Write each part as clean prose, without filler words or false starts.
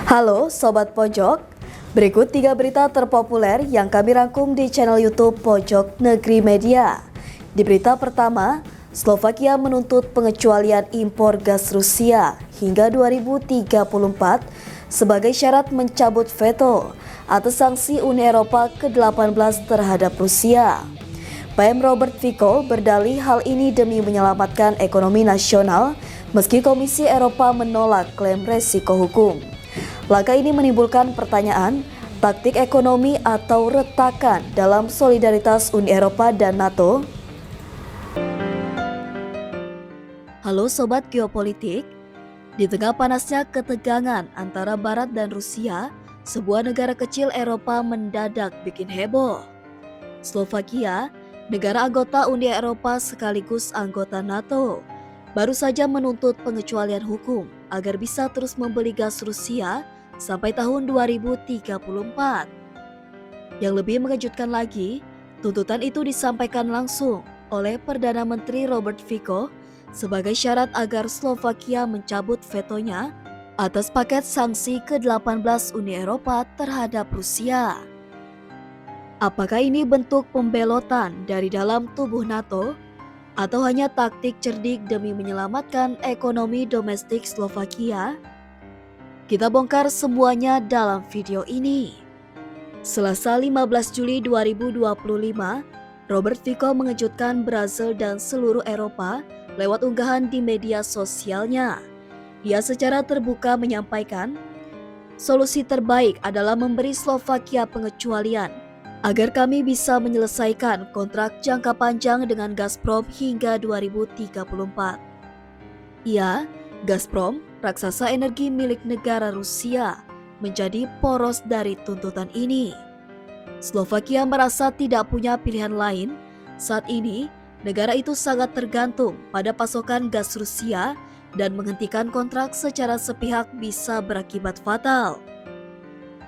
Halo Sobat Pojok, berikut 3 berita terpopuler yang kami rangkum di channel YouTube Pojok Negeri Media. Di berita pertama, Slovakia menuntut pengecualian impor gas Rusia hingga 2034 sebagai syarat mencabut veto atas sanksi Uni Eropa ke-18 terhadap Rusia. PM Robert Fico berdalih hal ini demi menyelamatkan ekonomi nasional meski Komisi Eropa menolak klaim resiko hukum. Langkah ini menimbulkan pertanyaan, taktik ekonomi atau retakan dalam solidaritas Uni Eropa dan NATO? Halo Sobat Geopolitik, di tengah panasnya ketegangan antara Barat dan Rusia, sebuah negara kecil Eropa mendadak bikin heboh. Slovakia, negara anggota Uni Eropa sekaligus anggota NATO, baru saja menuntut pengecualian hukum agar bisa terus membeli gas Rusia sampai tahun 2034. Yang lebih mengejutkan lagi, tuntutan itu disampaikan langsung oleh Perdana Menteri Robert Fico sebagai syarat agar Slovakia mencabut vetonya atas paket sanksi ke-18 Uni Eropa terhadap Rusia. Apakah ini bentuk pembelotan dari dalam tubuh NATO atau hanya taktik cerdik demi menyelamatkan ekonomi domestik Slovakia? Kita bongkar semuanya dalam video ini. Selasa 15 Juli 2025, Robert Fico mengejutkan Brasil dan seluruh Eropa lewat unggahan di media sosialnya. Ia secara terbuka menyampaikan, solusi terbaik adalah memberi Slovakia pengecualian agar kami bisa menyelesaikan kontrak jangka panjang dengan Gazprom hingga 2034. Gazprom, raksasa energi milik negara Rusia, menjadi poros dari tuntutan ini. Slovakia merasa tidak punya pilihan lain. Saat ini, negara itu sangat tergantung pada pasokan gas Rusia dan menghentikan kontrak secara sepihak bisa berakibat fatal.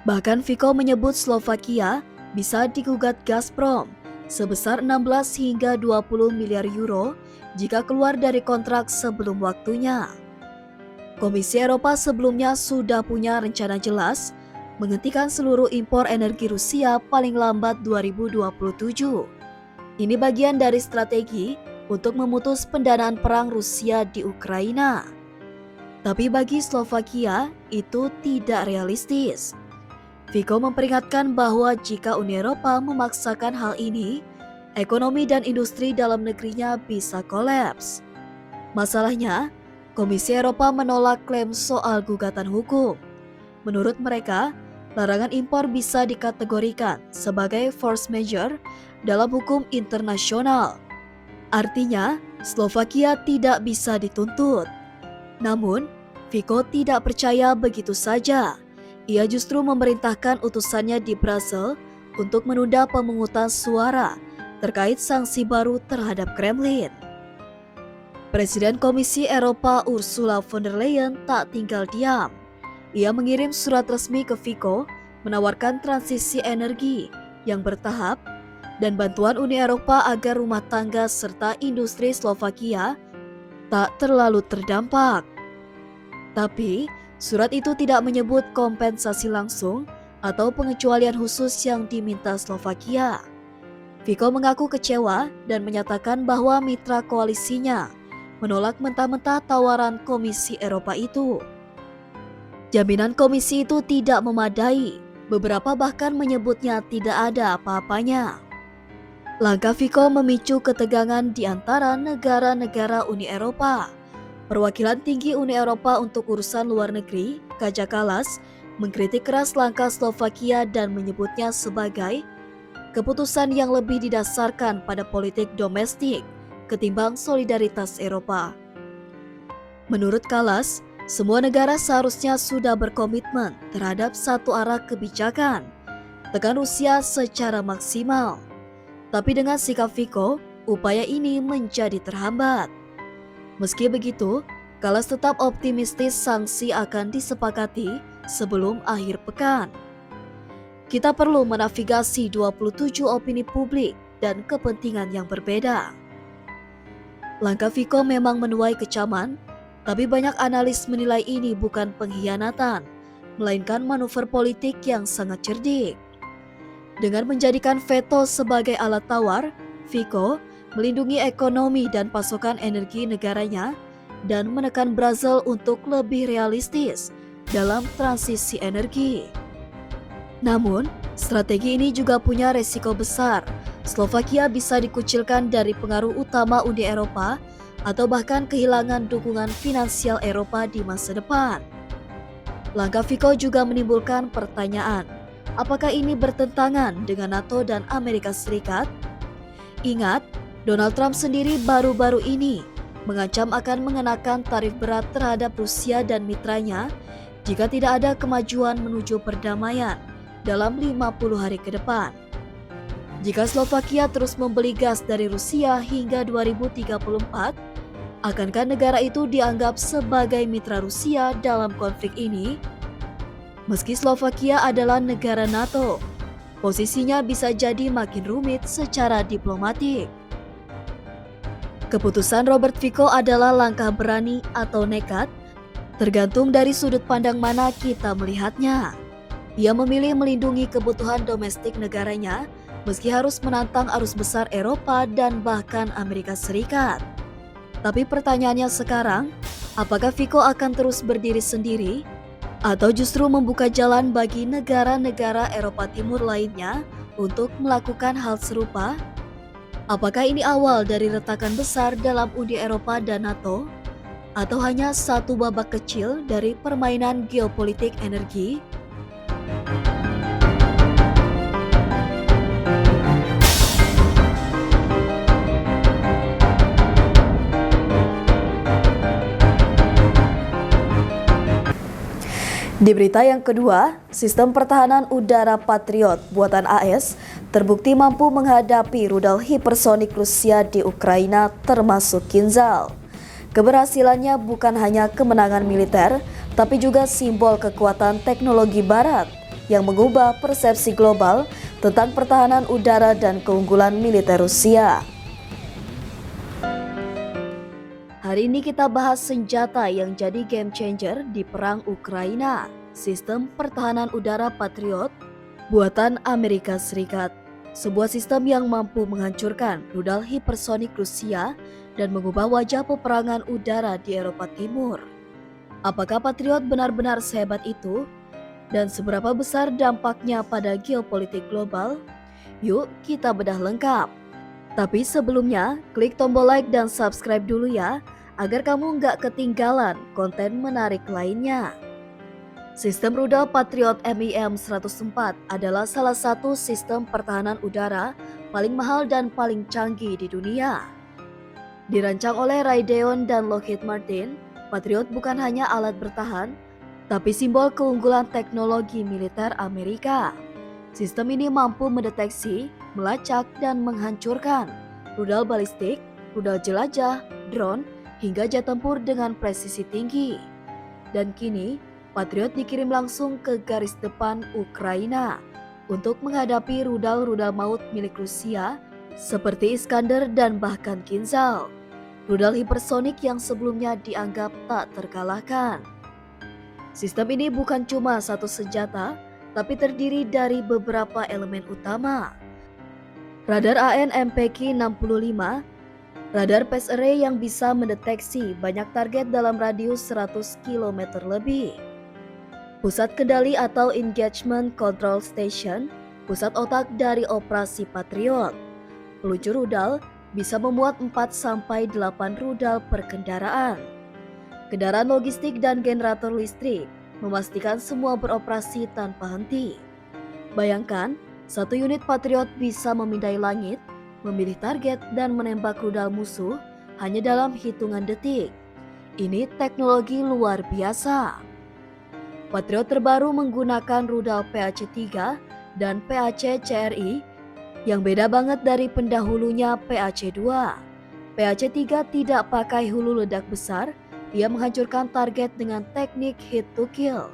Bahkan Fico menyebut Slovakia bisa digugat Gazprom sebesar 16 hingga 20 miliar euro jika keluar dari kontrak sebelum waktunya. Komisi Eropa sebelumnya sudah punya rencana jelas menghentikan seluruh impor energi Rusia paling lambat 2027. Ini bagian dari strategi untuk memutus pendanaan perang Rusia di Ukraina. Tapi bagi Slovakia itu tidak realistis. Fico memperingatkan bahwa jika Uni Eropa memaksakan hal ini, ekonomi dan industri dalam negerinya bisa kolaps. Masalahnya, Komisi Eropa menolak klaim soal gugatan hukum. Menurut mereka, larangan impor bisa dikategorikan sebagai force majeure dalam hukum internasional. Artinya, Slovakia tidak bisa dituntut. Namun, Fico tidak percaya begitu saja. Ia justru memerintahkan utusannya di Brasil untuk menunda pemungutan suara terkait sanksi baru terhadap Kremlin. Presiden Komisi Eropa Ursula von der Leyen tak tinggal diam. Ia mengirim surat resmi ke Fico menawarkan transisi energi yang bertahap dan bantuan Uni Eropa agar rumah tangga serta industri Slovakia tak terlalu terdampak. Tapi, surat itu tidak menyebut kompensasi langsung atau pengecualian khusus yang diminta Slovakia. Fico mengaku kecewa dan menyatakan bahwa mitra koalisinya menolak mentah-mentah tawaran Komisi Eropa itu. Jaminan komisi itu tidak memadai, beberapa bahkan menyebutnya tidak ada apa-apanya. Langkah Fico memicu ketegangan di antara negara-negara Uni Eropa. Perwakilan tinggi Uni Eropa untuk urusan luar negeri, Kaja Kallas, mengkritik keras langkah Slovakia dan menyebutnya sebagai keputusan yang lebih didasarkan pada politik domestik ketimbang solidaritas Eropa. Menurut Kallas, semua negara seharusnya sudah berkomitmen terhadap satu arah kebijakan, tekan Rusia secara maksimal. Tapi dengan sikap Fico, upaya ini menjadi terhambat. Meski begitu, Kallas tetap optimistis sanksi akan disepakati sebelum akhir pekan. Kita perlu menavigasi 27 opini publik dan kepentingan yang berbeda. Langkah Fico memang menuai kecaman, tapi banyak analis menilai ini bukan pengkhianatan, melainkan manuver politik yang sangat cerdik. Dengan menjadikan veto sebagai alat tawar, Fico melindungi ekonomi dan pasokan energi negaranya dan menekan Brasil untuk lebih realistis dalam transisi energi. Namun, strategi ini juga punya resiko besar. Slovakia bisa dikucilkan dari pengaruh utama Uni Eropa atau bahkan kehilangan dukungan finansial Eropa di masa depan. Langkah Fico juga menimbulkan pertanyaan, apakah ini bertentangan dengan NATO dan Amerika Serikat? Ingat, Donald Trump sendiri baru-baru ini mengancam akan mengenakan tarif berat terhadap Rusia dan mitranya jika tidak ada kemajuan menuju perdamaian dalam 50 hari ke depan. Jika Slovakia terus membeli gas dari Rusia hingga 2034, akankah negara itu dianggap sebagai mitra Rusia dalam konflik ini? Meski Slovakia adalah negara NATO, posisinya bisa jadi makin rumit secara diplomatik. Keputusan Robert Fico adalah langkah berani atau nekat, tergantung dari sudut pandang mana kita melihatnya. Ia memilih melindungi kebutuhan domestik negaranya, meski harus menantang arus besar Eropa dan bahkan Amerika Serikat. Tapi pertanyaannya sekarang, apakah Fico akan terus berdiri sendiri atau justru membuka jalan bagi negara-negara Eropa Timur lainnya untuk melakukan hal serupa? Apakah ini awal dari retakan besar dalam Uni Eropa dan NATO? Atau hanya satu babak kecil dari permainan geopolitik energi? Di berita yang kedua, sistem pertahanan udara Patriot buatan AS terbukti mampu menghadapi rudal hipersonik Rusia di Ukraina termasuk Kinzhal. Keberhasilannya bukan hanya kemenangan militer, tapi juga simbol kekuatan teknologi Barat yang mengubah persepsi global tentang pertahanan udara dan keunggulan militer Rusia. Hari ini kita bahas senjata yang jadi game changer di perang Ukraina, sistem pertahanan udara Patriot buatan Amerika Serikat. Sebuah sistem yang mampu menghancurkan rudal hipersonik Rusia dan mengubah wajah peperangan udara di Eropa Timur. Apakah Patriot benar-benar sehebat itu? Dan seberapa besar dampaknya pada geopolitik global? Yuk kita bedah lengkap. Tapi sebelumnya, klik tombol like dan subscribe dulu ya, agar kamu nggak ketinggalan konten menarik lainnya. Sistem rudal Patriot MIM-104 adalah salah satu sistem pertahanan udara paling mahal dan paling canggih di dunia. Dirancang oleh Raytheon dan Lockheed Martin, Patriot bukan hanya alat bertahan, tapi simbol keunggulan teknologi militer Amerika. Sistem ini mampu mendeteksi, melacak, dan menghancurkan rudal balistik, rudal jelajah, drone, hingga jet tempur dengan presisi tinggi. Dan kini, Patriot dikirim langsung ke garis depan Ukraina untuk menghadapi rudal-rudal maut milik Rusia seperti Iskander dan bahkan Kinzhal, rudal hipersonik yang sebelumnya dianggap tak terkalahkan. Sistem ini bukan cuma satu senjata, tapi terdiri dari beberapa elemen utama. Radar AN/MPK-65, radar phase array yang bisa mendeteksi banyak target dalam radius 100 km lebih. Pusat kendali atau Engagement Control Station, pusat otak dari operasi Patriot. Peluncur rudal bisa memuat 4-8 rudal per kendaraan. Kendaraan logistik dan generator listrik memastikan semua beroperasi tanpa henti. Bayangkan, satu unit Patriot bisa memindai langit, memilih target dan menembak rudal musuh hanya dalam hitungan detik. Ini teknologi luar biasa. Patriot terbaru menggunakan rudal PAC-3 dan PAC-CRI yang beda banget dari pendahulunya PAC-2. PAC-3 tidak pakai hulu ledak besar, ia menghancurkan target dengan teknik hit to kill,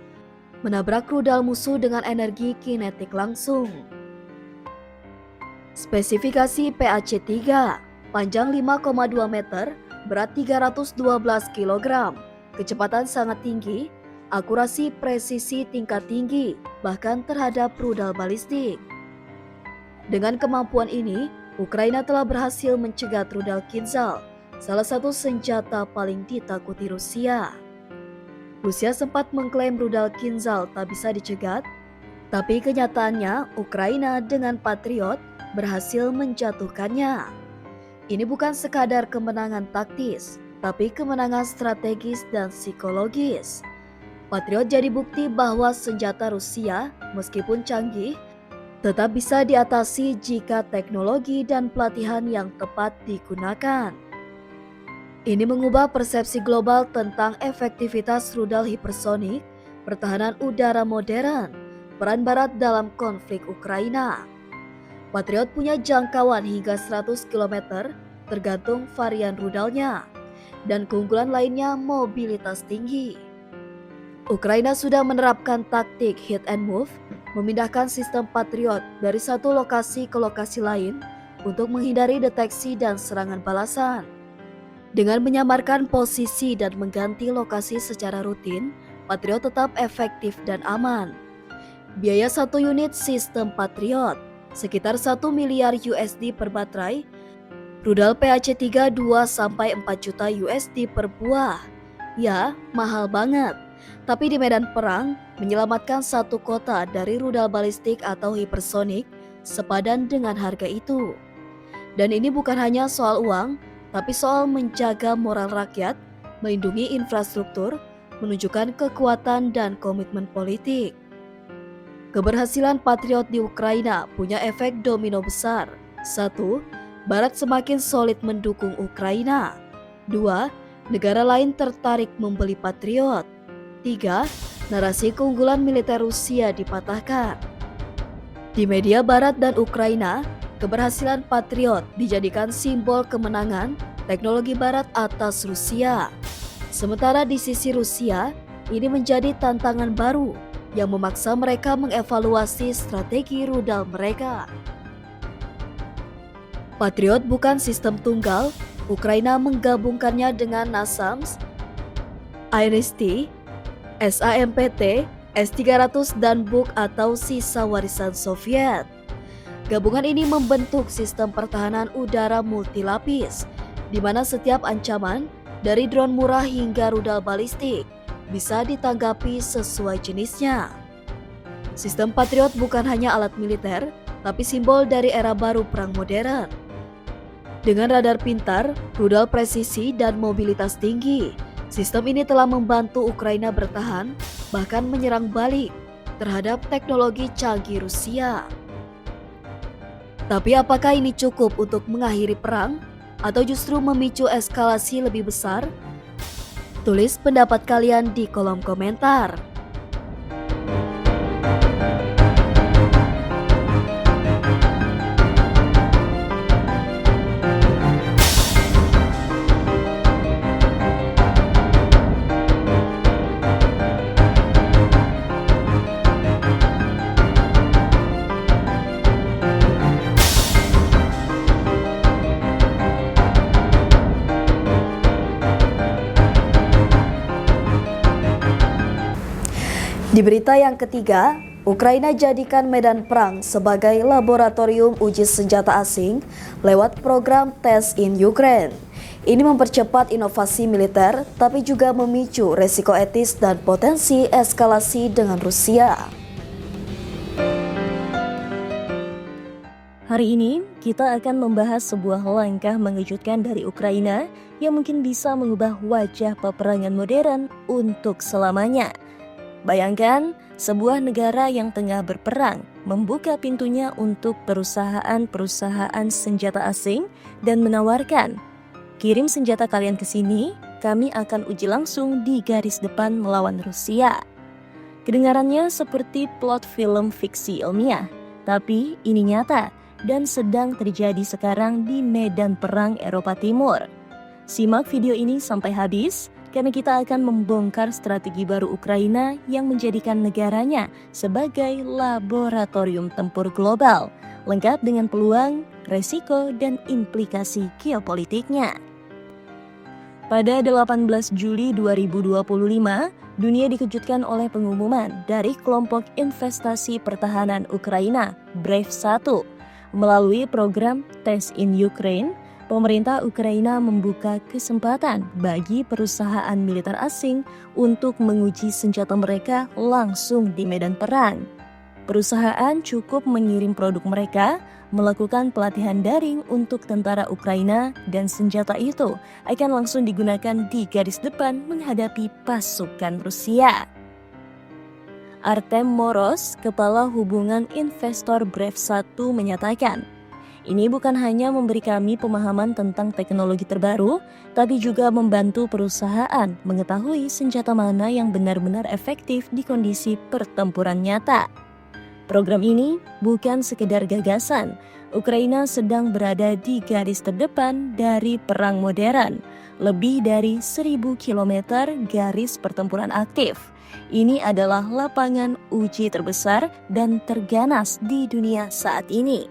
menabrak rudal musuh dengan energi kinetik langsung. Spesifikasi PAC-3, panjang 5,2 meter, berat 312 kg, kecepatan sangat tinggi, akurasi presisi tingkat tinggi, bahkan terhadap rudal balistik. Dengan kemampuan ini, Ukraina telah berhasil mencegat rudal Kinzhal, salah satu senjata paling ditakuti Rusia. Rusia sempat mengklaim rudal Kinzhal tak bisa dicegat, tapi kenyataannya Ukraina dengan Patriot berhasil menjatuhkannya. Ini bukan sekadar kemenangan taktis, tapi kemenangan strategis dan psikologis. Patriot jadi bukti bahwa senjata Rusia, meskipun canggih, tetap bisa diatasi jika teknologi dan pelatihan yang tepat digunakan. Ini mengubah persepsi global tentang efektivitas rudal hipersonik, pertahanan udara modern, peran Barat dalam konflik Ukraina. Patriot punya jangkauan hingga 100 km tergantung varian rudalnya, dan keunggulan lainnya mobilitas tinggi. Ukraina sudah menerapkan taktik hit and move, memindahkan sistem Patriot dari satu lokasi ke lokasi lain untuk menghindari deteksi dan serangan balasan. Dengan menyamarkan posisi dan mengganti lokasi secara rutin, Patriot tetap efektif dan aman. Biaya satu unit sistem Patriot sekitar 1 miliar USD per baterai, rudal PAC-3 2-4 juta USD per buah. Ya, mahal banget. Tapi di medan perang, menyelamatkan satu kota dari rudal balistik atau hipersonik sepadan dengan harga itu. Dan ini bukan hanya soal uang, tapi soal menjaga moral rakyat, melindungi infrastruktur, menunjukkan kekuatan dan komitmen politik. Keberhasilan Patriot di Ukraina punya efek domino besar. 1. Barat semakin solid mendukung Ukraina. 2. Negara lain tertarik membeli Patriot. 3. Narasi keunggulan militer Rusia dipatahkan. Di media Barat dan Ukraina, keberhasilan Patriot dijadikan simbol kemenangan teknologi Barat atas Rusia. Sementara di sisi Rusia, ini menjadi tantangan baru yang memaksa mereka mengevaluasi strategi rudal mereka. Patriot bukan sistem tunggal, Ukraina menggabungkannya dengan NASAMS, IRIS-T, SAMPT, S-300 dan Buk atau sisa warisan Soviet. Gabungan ini membentuk sistem pertahanan udara multilapis, di mana setiap ancaman, dari drone murah hingga rudal balistik, bisa ditanggapi sesuai jenisnya. Sistem Patriot bukan hanya alat militer, tapi simbol dari era baru perang modern. Dengan radar pintar, rudal presisi, dan mobilitas tinggi, sistem ini telah membantu Ukraina bertahan, bahkan menyerang balik terhadap teknologi canggih Rusia. Tapi apakah ini cukup untuk mengakhiri perang atau justru memicu eskalasi lebih besar? Tulis pendapat kalian di kolom komentar. Di berita yang ketiga, Ukraina jadikan medan perang sebagai laboratorium uji senjata asing lewat program Test in Ukraine. Ini mempercepat inovasi militer, tapi juga memicu resiko etis dan potensi eskalasi dengan Rusia. Hari ini, kita akan membahas sebuah langkah mengejutkan dari Ukraina yang mungkin bisa mengubah wajah peperangan modern untuk selamanya. Bayangkan, sebuah negara yang tengah berperang membuka pintunya untuk perusahaan-perusahaan senjata asing dan menawarkan, kirim senjata kalian ke sini, kami akan uji langsung di garis depan melawan Rusia. Kedengarannya seperti plot film fiksi ilmiah, tapi ini nyata dan sedang terjadi sekarang di medan perang Eropa Timur. Simak video ini sampai habis, karena kita akan membongkar strategi baru Ukraina yang menjadikan negaranya sebagai laboratorium tempur global, lengkap dengan peluang, resiko, dan implikasi geopolitiknya. Pada 18 Juli 2025, dunia dikejutkan oleh pengumuman dari kelompok investasi pertahanan Ukraina, Brave 1. Melalui program Test in Ukraine, pemerintah Ukraina membuka kesempatan bagi perusahaan militer asing untuk menguji senjata mereka langsung di medan perang. Perusahaan cukup mengirim produk mereka, melakukan pelatihan daring untuk tentara Ukraina, dan senjata itu akan langsung digunakan di garis depan menghadapi pasukan Rusia. Artem Moros, Kepala Hubungan Investor Brave 1 menyatakan, ini bukan hanya memberi kami pemahaman tentang teknologi terbaru, tapi juga membantu perusahaan mengetahui senjata mana yang benar-benar efektif di kondisi pertempuran nyata. Program ini bukan sekedar gagasan. Ukraina sedang berada di garis terdepan dari perang modern, lebih dari 1.000 km garis pertempuran aktif. Ini adalah lapangan uji terbesar dan terganas di dunia saat ini.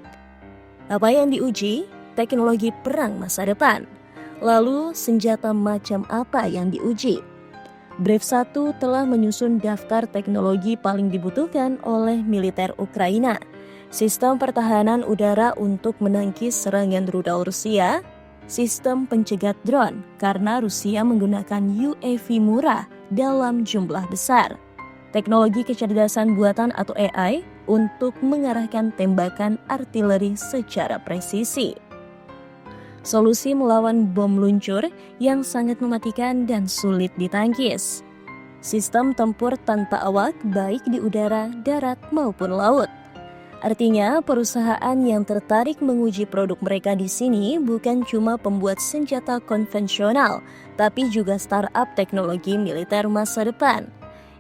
Apa yang diuji? Teknologi perang masa depan. Lalu, senjata macam apa yang diuji? Brave 1 telah menyusun daftar teknologi paling dibutuhkan oleh militer Ukraina. Sistem pertahanan udara untuk menangkis serangan rudal Rusia, sistem pencegat drone karena Rusia menggunakan UAV murah dalam jumlah besar, teknologi kecerdasan buatan atau AI untuk mengarahkan tembakan artileri secara presisi, solusi melawan bom luncur yang sangat mematikan dan sulit ditangkis, sistem tempur tanpa awak baik di udara, darat maupun laut. Artinya, perusahaan yang tertarik menguji produk mereka di sini bukan cuma pembuat senjata konvensional, tapi juga startup teknologi militer masa depan.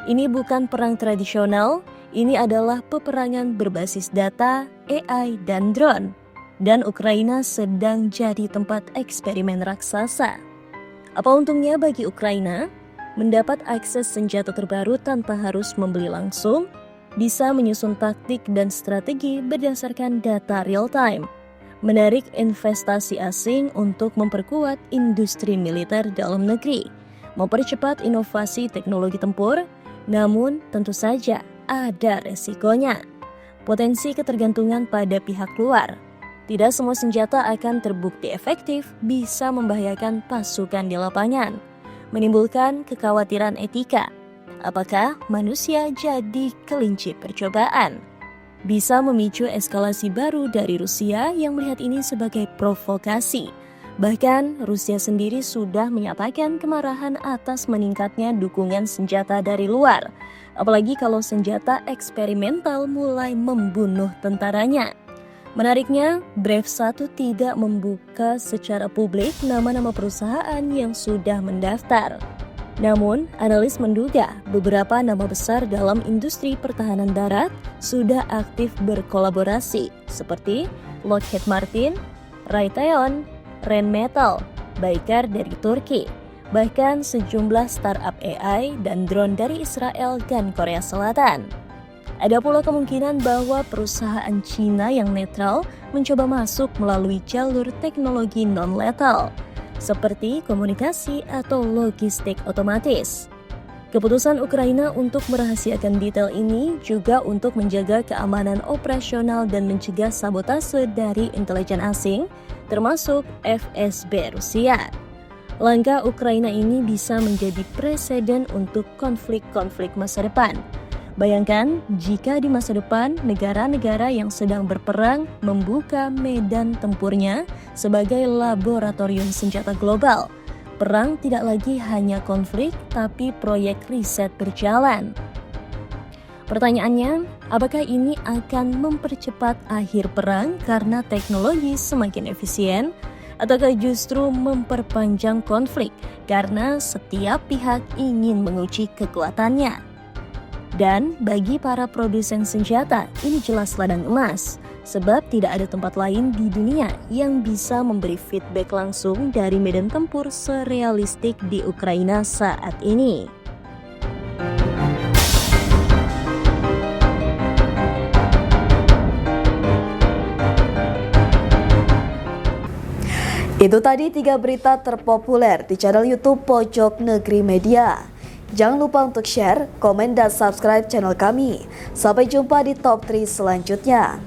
Ini bukan perang tradisional, ini adalah peperangan berbasis data, AI, dan drone. Dan Ukraina sedang jadi tempat eksperimen raksasa. Apa untungnya bagi Ukraina? Mendapat akses senjata terbaru tanpa harus membeli langsung, bisa menyusun taktik dan strategi berdasarkan data real-time, menarik investasi asing untuk memperkuat industri militer dalam negeri, mempercepat inovasi teknologi tempur, namun tentu saja ada resikonya. Potensi ketergantungan pada pihak luar. Tidak semua senjata akan terbukti efektif, bisa membahayakan pasukan di lapangan, menimbulkan kekhawatiran etika. Apakah manusia jadi kelinci percobaan? Bisa memicu eskalasi baru dari Rusia yang melihat ini sebagai provokasi. Bahkan Rusia sendiri sudah menyatakan kemarahan atas meningkatnya dukungan senjata dari luar. Apalagi kalau senjata eksperimental mulai membunuh tentaranya. Menariknya, Brave 1 tidak membuka secara publik nama-nama perusahaan yang sudah mendaftar. Namun, analis menduga beberapa nama besar dalam industri pertahanan darat sudah aktif berkolaborasi seperti Lockheed Martin, Raytheon, Rheinmetall, Baykar dari Turki, bahkan sejumlah startup AI dan drone dari Israel dan Korea Selatan. Ada pula kemungkinan bahwa perusahaan Cina yang netral mencoba masuk melalui jalur teknologi non-lethal, seperti komunikasi atau logistik otomatis. Keputusan Ukraina untuk merahasiakan detail ini juga untuk menjaga keamanan operasional dan mencegah sabotase dari intelijen asing, termasuk FSB Rusia. Langkah Ukraina ini bisa menjadi preseden untuk konflik-konflik masa depan. Bayangkan jika di masa depan negara-negara yang sedang berperang membuka medan tempurnya sebagai laboratorium senjata global. Perang tidak lagi hanya konflik, tapi proyek riset berjalan. Pertanyaannya, apakah ini akan mempercepat akhir perang karena teknologi semakin efisien? Ataukah justru memperpanjang konflik karena setiap pihak ingin menguji kekuatannya? Dan bagi para produsen senjata, ini jelas ladang emas, sebab tidak ada tempat lain di dunia yang bisa memberi feedback langsung dari medan tempur serealistik di Ukraina saat ini. Itu tadi 3 berita terpopuler di channel YouTube Pojok Negeri Media. Jangan lupa untuk share, komen, dan subscribe channel kami. Sampai jumpa di top 3 selanjutnya.